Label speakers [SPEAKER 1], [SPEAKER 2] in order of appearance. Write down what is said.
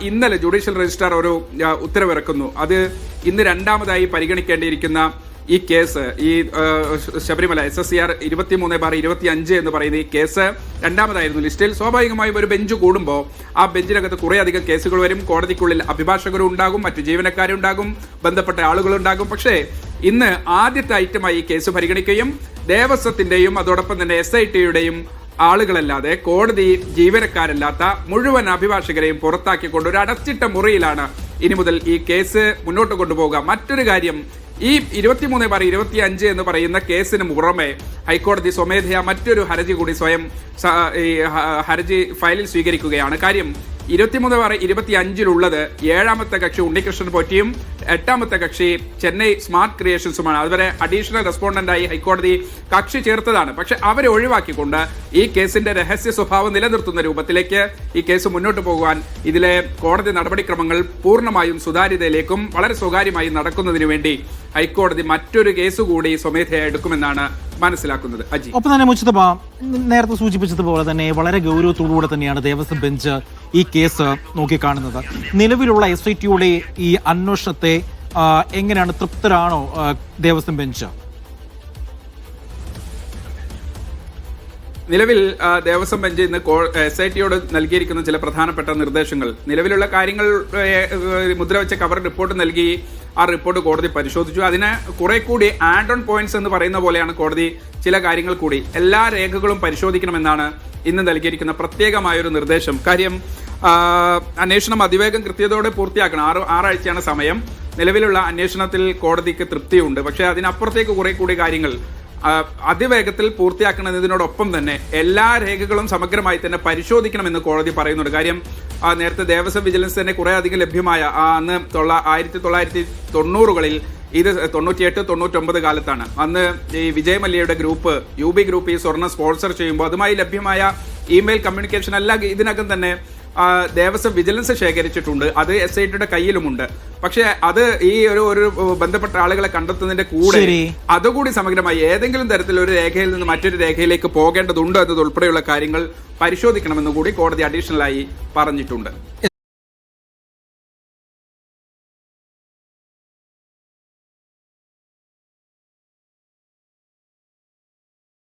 [SPEAKER 1] ഇന്നലെ judicial registrar ഒരു ഉത്തരവിറക്കുന്നു. അത് ഇന്ന് രണ്ടാമതായി പരിഗണിക്കേണ്ടിയിരിക്കുന്ന ഈ കേസ്, ഈ ശബരിമല SSCR 23/25 എന്ന് പറയുന്ന ഈ കേസ് രണ്ടാമതായിരുന്നു ലിസ്റ്റിൽ. സ്വാഭാവികമായും ഒരു ബെഞ്ച് കൂടുമ്പോൾ ആ ബെഞ്ചിനകത്ത് കുറേയധികം കേസുകൾ വരും. കോടതിക്കുള്ളിൽ അഭിഭാഷകരും ഉണ്ടാകും, മറ്റു ജീവനക്കാരുണ്ടാകും, ബന്ധപ്പെട്ട ആളുകളുണ്ടാകും. പക്ഷേ ഇന്ന് ആദ്യത്തെ ഐറ്റമായി ഈ കേസ് പരിഗണിക്കുകയും ദേവസ്വത്തിന്റെയും അതോടൊപ്പം തന്നെ SITയുടെയും ആളുകളല്ലാതെ കോടതി ജീവനക്കാരല്ലാത്ത മുഴുവൻ അഭിഭാഷകരെയും പുറത്താക്കിക്കൊണ്ട് ഒരു അടച്ചിട്ട മുറിയിലാണ് ഇനി മുതൽ ഈ കേസ് മുന്നോട്ട് കൊണ്ടുപോകുക. മറ്റൊരു കാര്യം, ഈ 23/25 എന്ന് പറയുന്ന കേസിന് പുറമെ ഹൈക്കോടതി സ്വമേധയാ മറ്റൊരു ഹർജി കൂടി സ്വയം ഹർജി ഫയലിൽ സ്വീകരിക്കുകയാണ്. കാര്യം 23/25 ഏഴാമത്തെ കക്ഷി ഉണ്ണികൃഷ്ണൻ പോറ്റിയും 8ാമത്തെ കക്ഷി ചെന്നൈ സ്മാർട്ട് ക്രിയേഷൻസുമാണ്. അതുവരെ അഡീഷണൽ റെസ്പോണ്ടന്റായി ഹൈക്കോടതി കക്ഷി ചേർത്തതാണ്. പക്ഷെ അവരെ ഒഴിവാക്കിക്കൊണ്ട് ഈ കേസിന്റെ രഹസ്യ സ്വഭാവം നിലനിർത്തുന്ന രൂപത്തിലേക്ക് ഈ കേസ് മുന്നോട്ട് പോകുവാൻ ഇതിലെ കോടതി നടപടിക്രമങ്ങൾ പൂർണ്ണമായും സുതാര്യതയിലേക്കും വളരെ സ്വകാര്യമായി നടക്കുന്നതിനു വേണ്ടി ഹൈക്കോടതി മറ്റൊരു കേസ് കൂടി സ്വമേധയാ എടുക്കുമെന്നാണ് മനസ്സിലാക്കുന്നത്. അജി,
[SPEAKER 2] ഒപ്പം തന്നെ മുസ്തഫ നേരത്തെ സൂചിപ്പിച്ചതുപോലെ തന്നെ വളരെ ഗൗരവത്തോടുകൂടെ തന്നെയാണ് ദേവസ്വം ബെഞ്ച് ഈ കേസ് നോക്കിക്കാണുന്നത്. നിലവിലുള്ള SITയുടെ ഈ അന്വേഷണത്തെ എങ്ങനെയാണ്, തൃപ്തരാണോ ദേവസ്വം ബെഞ്ച്?
[SPEAKER 1] നിലവിൽ ദേവസ്വം ബെഞ്ച് ഇന്ന് SITയോട് നൽകിയിരിക്കുന്ന ചില പ്രധാനപ്പെട്ട നിർദ്ദേശങ്ങൾ, നിലവിലുള്ള കാര്യങ്ങൾ മുദ്രവെച്ച കവർ റിപ്പോർട്ട് നൽകി. ആ റിപ്പോർട്ട് കോടതി പരിശോധിച്ചു. അതിന് കുറെ കൂടി ആഡ് ഓൺ പോയിന്റ്സ് എന്ന് പറയുന്ന പോലെയാണ് കോടതി ചില കാര്യങ്ങൾ കൂടി എല്ലാ രേഖകളും പരിശോധിക്കണമെന്നാണ് ഇന്ന് നൽകിയിരിക്കുന്ന പ്രത്യേകമായൊരു നിർദ്ദേശം. കാര്യം, അന്വേഷണം അതിവേഗം കൃത്യതയോടെ പൂർത്തിയാക്കണം. 6 ആഴ്ചയാണ് സമയം. നിലവിലുള്ള അന്വേഷണത്തിൽ കോടതിക്ക് തൃപ്തിയുണ്ട്. പക്ഷേ അതിനപ്പുറത്തേക്ക് കുറെ കൂടി കാര്യങ്ങൾ അതിവേഗത്തിൽ പൂർത്തിയാക്കുന്നതിനോടൊപ്പം തന്നെ എല്ലാ രേഖകളും സമഗ്രമായി തന്നെ പരിശോധിക്കണമെന്ന് കോടതി പറയുന്നുണ്ട്. കാര്യം, നേരത്തെ ദേവസ്വം വിജിലൻസ് തന്നെ കുറെ അധികം ലഭ്യമായ അന്ന് 1990കളിൽ ഇത് 98-99 കാലത്താണ്. അന്ന് ഈ വിജയ് മല്യയുടെ ഗ്രൂപ്പ് UB ഗ്രൂപ്പ് ഈ സ്വർണ്ണം സ്പോൺസർ ചെയ്യുമ്പോൾ അതുമായി ലഭ്യമായ ഇമെയിൽ കമ്മ്യൂണിക്കേഷൻ എല്ലാം ഇതിനകം തന്നെ ദേവസ്വം വിജിലൻസ് ശേഖരിച്ചിട്ടുണ്ട്. അത് SITയുടെ കയ്യിലുമുണ്ട്. പക്ഷെ അത് ഈ ഒരു ബന്ധപ്പെട്ട ആളുകളെ കണ്ടെത്തുന്നതിന്റെ കൂടെ അതുകൂടി സമഗ്രമായി ഏതെങ്കിലും തരത്തിൽ ഒരു രേഖയിൽ നിന്ന് മറ്റൊരു രേഖയിലേക്ക് പോകേണ്ടതുണ്ടോ എന്നതുൾപ്പെടെയുള്ള കാര്യങ്ങൾ പരിശോധിക്കണമെന്ന് കൂടി കോടതി അഡീഷണലായി പറഞ്ഞിട്ടുണ്ട്.